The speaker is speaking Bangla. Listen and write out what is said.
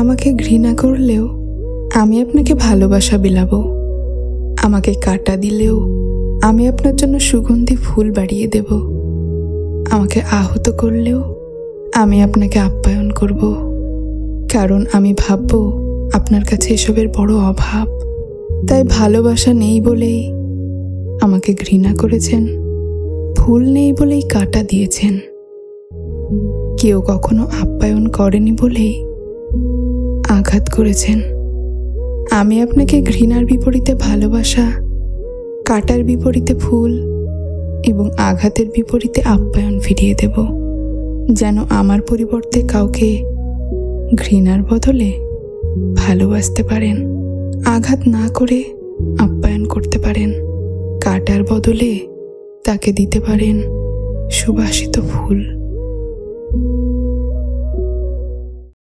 আমাকে ঘৃণা করলেও আমি আপনাকে ভালোবাসা বিলাবো। আমাকে কাটা দিলেও আমি আপনার জন্য সুগন্ধি ফুল বাড়িয়ে দেব। আমাকে আহত করলেও আমি আপনাকে আপ্যায়ন করব, কারণ আমি ভাববো আপনার কাছে এসবের বড় অভাব। তাই ভালোবাসা নেই বলেই আমাকে ঘৃণা করেছেন, ফুল নেই বলেই কাটা দিয়েছেন। কেউ কখনো আপ্যায়ন করেনি বলেই আঘাত করেছেন। আমি আপনাকে ঘৃণার বিপরীতে ভালোবাসা, কাটার বিপরীতে ফুল এবং আঘাতের বিপরীতে আপ্যায়ন ফিরিয়ে দেব, যেন আমার পরিবর্তে কাউকে ঘৃণার বদলে ভালোবাসতে পারেন, আঘাত না করে আপ্যায়ন করতে পারেন, কাটার বদলে তাকে দিতে পারেন সুবাসিত ফুল।